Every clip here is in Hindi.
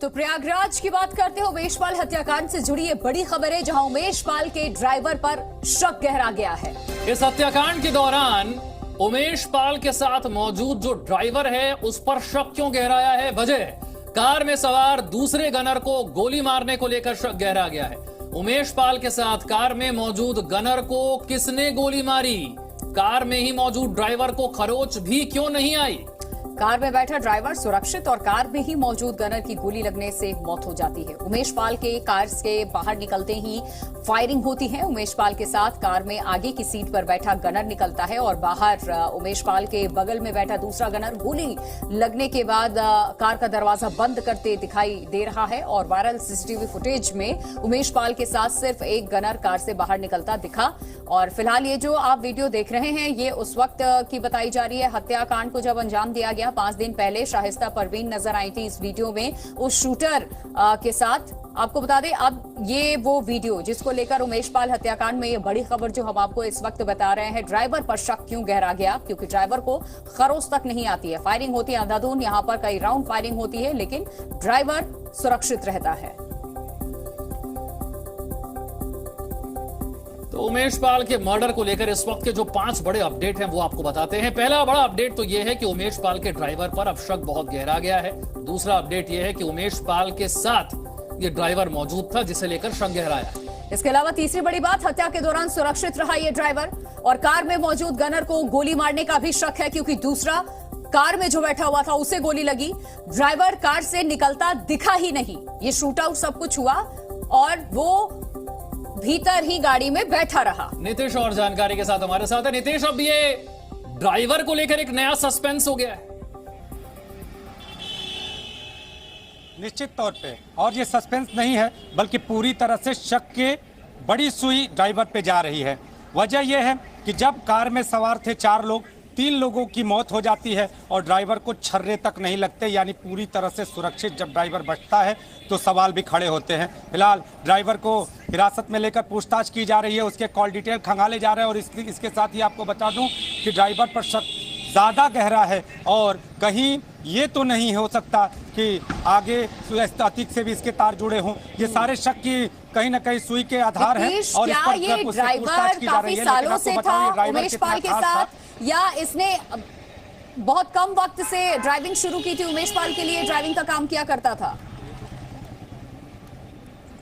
तो प्रयागराज की बात करते हैं। उमेश पाल हत्याकांड से जुड़ी ये बड़ी खबर है, जहां उमेश पाल के ड्राइवर पर शक गहरा गया है। इस हत्याकांड के दौरान उमेश पाल के साथ मौजूद जो ड्राइवर है उस पर शक क्यों गहराया है? वजह कार में सवार दूसरे गनर को गोली मारने को लेकर शक गहरा गया है। उमेश पाल के साथ कार में मौजूद गनर को किसने गोली मारी? कार में ही मौजूद ड्राइवर को खरोच भी क्यों नहीं आई? कार में बैठा ड्राइवर सुरक्षित और कार में ही मौजूद गनर की गोली लगने से मौत हो जाती है। उमेश पाल के कार से बाहर निकलते ही फायरिंग होती है। उमेश पाल के साथ कार में आगे की सीट पर बैठा गनर निकलता है और बाहर उमेश पाल के बगल में बैठा दूसरा गनर गोली लगने के बाद कार का दरवाजा बंद करते दिखाई दे रहा है। और वायरल सीसीटीवी फुटेज में उमेश पाल के साथ सिर्फ एक गनर कार से बाहर निकलता दिखा। और फिलहाल ये जो आप वीडियो देख रहे हैं, ये उस वक्त की बताई जा रही है हत्याकांड को जब अंजाम दिया गया। 5 दिन पहले शाहिस्ता परवीन नजर आई थी इस वीडियो में उस शूटर के साथ। आपको बता दें, अब ये वो वीडियो जिसको लेकर उमेश पाल हत्याकांड में ये बड़ी खबर जो हम आपको इस वक्त बता रहे हैं, ड्राइवर पर शक क्यों गहरा गया? क्योंकि ड्राइवर को खरोच तक नहीं आती है। फायरिंग होती है अंधाधुंध, यहां पर कई राउंड फायरिंग होती है, लेकिन ड्राइवर सुरक्षित रहता है। तो उमेश पाल के मर्डर को लेकर इस वक्त के जो 5 बड़े अपडेट हैं वो आपको बताते हैं। पहला बड़ा अपडेट तो यह है कि उमेश पाल के ड्राइवर पर अब शक बहुत गहरा गया है। दूसरा अपडेट यह है कि उमेश पाल के साथ ये ड्राइवर मौजूद था जिसे लेकर शक गहराया है। इसके अलावा तीसरी बड़ी बात, हत्या के दौरान सुरक्षित रहा ये ड्राइवर और कार में मौजूद गनर को गोली मारने का भी शक है, क्योंकि दूसरा कार में जो बैठा हुआ था उसे गोली लगी। ड्राइवर कार से निकलता दिखा ही नहीं। ये शूट आउट सब कुछ हुआ और वो भीतर ही गाड़ी में बैठा रहा। नीतीश और जानकारी के साथ हमारे साथ है। नीतीश, अब ये ड्राइवर को लेकर एक नया सस्पेंस हो गया है। निश्चित तौर पे, और ये सस्पेंस नहीं है बल्कि पूरी तरह से शक के बड़ी सुई ड्राइवर पे जा रही है। वजह यह है कि जब कार में सवार थे 4 लोग, 3 लोगों की मौत हो जाती है और ड्राइवर को छर्रे तक नहीं लगते, यानी पूरी तरह से सुरक्षित जब ड्राइवर बचता है तो सवाल भी खड़े होते हैं। फिलहाल ड्राइवर को हिरासत में लेकर पूछताछ की जा रही है, उसके कॉल डिटेल खंगाले जा रहे हैं। और इसके साथ ही आपको बता दूं कि ड्राइवर पर शक ज़्यादा गहरा है और कहीं ये तो नहीं हो सकता कि आगे अतीक से भी इसके तार जुड़े हों। ये सारे शक की कहीं ना कहीं सुई के आधार हैं और इस पर ये ड्राइवर काफी सालों से था उमेश पाल के साथ, या इसने बहुत कम वक्त से ड्राइविंग शुरू की थी? उमेश पाल के लिए ड्राइविंग का काम किया करता था।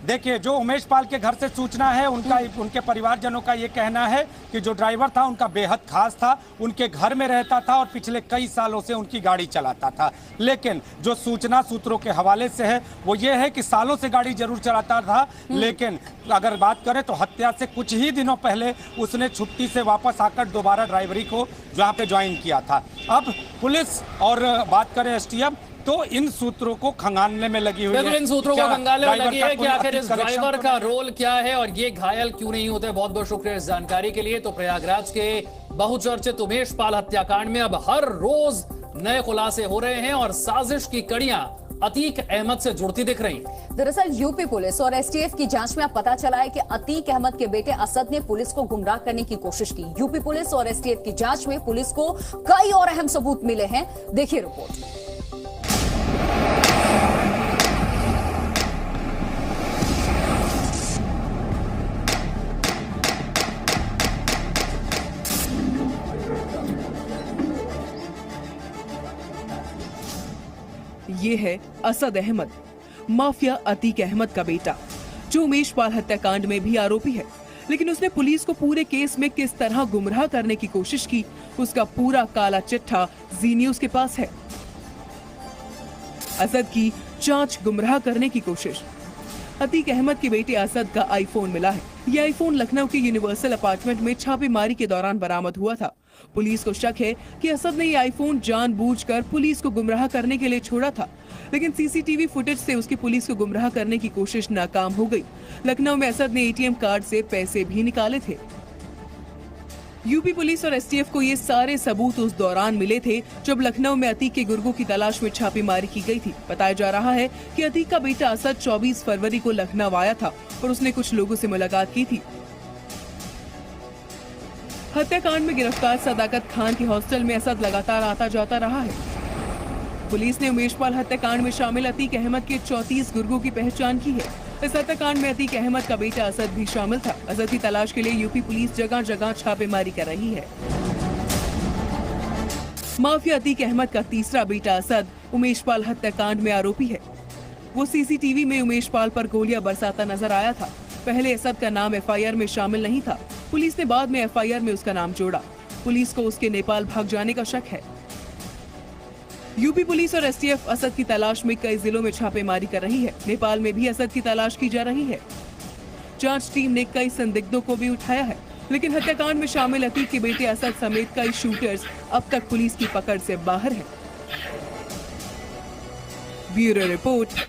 देखिए, जो उमेश पाल के घर से सूचना है, उनके परिवारजनों का ये कहना है कि जो ड्राइवर था उनका बेहद खास था, उनके घर में रहता था और पिछले कई सालों से उनकी गाड़ी चलाता था। लेकिन जो सूचना सूत्रों के हवाले से है वो ये है कि सालों से गाड़ी जरूर चलाता था, लेकिन अगर बात करें तो हत्या से कुछ ही दिनों पहले उसने छुट्टी से वापस आकर दोबारा ड्राइवरी को जहाँ पे ज्वाइन किया था। अब पुलिस और बात करें एसटीएफ तो इन सूत्रों को खंगालने में लगी हुई है। इन सूत्रों को खंगालने में लगी है कि आखिर इस ड्राइवर का रोल क्या है और ये घायल क्यों नहीं होते। बहुत बहुत शुक्रिया इस जानकारी के लिए। तो प्रयागराज के बहुचर्चित उमेश पाल हत्याकांड में अब हर रोज नए खुलासे हो रहे हैं और साजिश की कड़ियां अतीक अहमद से जुड़ती दिख रही। दरअसल यूपी पुलिस और एसटीएफ की जांच में अब पता चला है कि अतीक अहमद के बेटे असद ने पुलिस को गुमराह करने की कोशिश की। यूपी पुलिस और एसटीएफ की जांच में पुलिस को कई और अहम सबूत मिले हैं। देखिए रिपोर्ट। ये है असद अहमद, माफिया अतीक अहमद का बेटा, जो उमेश पाल हत्याकांड में भी आरोपी है। लेकिन उसने पुलिस को पूरे केस में किस तरह गुमराह करने की कोशिश की, उसका पूरा काला चिट्ठा जी न्यूज के पास है। असद की जांच गुमराह करने की कोशिश। अतीक अहमद के बेटे असद का आईफोन मिला है। यह आईफोन लखनऊ के यूनिवर्सल अपार्टमेंट में छापेमारी के दौरान बरामद हुआ था। पुलिस को शक है कि असद ने यह आईफोन जानबूझकर पुलिस को गुमराह करने के लिए छोड़ा था, लेकिन सीसीटीवी फुटेज से उसकी पुलिस को गुमराह करने की कोशिश नाकाम हो गई। लखनऊ में असद ने एटीएम कार्ड से पैसे भी निकाले थे। यूपी पुलिस और एसटीएफ को ये सारे सबूत उस दौरान मिले थे जब लखनऊ में अतीक के गुर्गों की तलाश में छापेमारी की गई थी। बताया जा रहा है कि अतीक का बेटा असद 24 फरवरी को लखनऊ आया था और उसने कुछ लोगों से मुलाकात की थी। हत्याकांड में गिरफ्तार सदाकत खान के हॉस्टल में असद लगातार आता जाता रहा है। पुलिस ने उमेश पाल हत्याकांड में शामिल अतीक अहमद के 34 गुर्गों की पहचान की है। इस हत्याकांड में अतीक अहमद का बेटा असद भी शामिल था। असद की तलाश के लिए यूपी पुलिस जगह जगह छापेमारी कर रही है। माफिया अतीक अहमद का तीसरा बेटा असद उमेश पाल हत्याकांड में आरोपी है। वो सीसीटीवी में उमेश पाल पर गोलियां बरसाता नजर आया था। पहले असद का नाम एफआईआर में शामिल नहीं था। पुलिस ने बाद में एफआईआर में उसका नाम जोड़ा। पुलिस को उसके नेपाल भाग जाने का शक है। यूपी पुलिस और एसटीएफ असद की तलाश में कई जिलों में छापेमारी कर रही है। नेपाल में भी असद की तलाश की जा रही है। जांच टीम ने कई संदिग्धों को भी उठाया है, लेकिन हत्याकांड में शामिल अतीक के बेटे असद समेत कई शूटर्स अब तक पुलिस की पकड़ से बाहर हैं। Bureau report.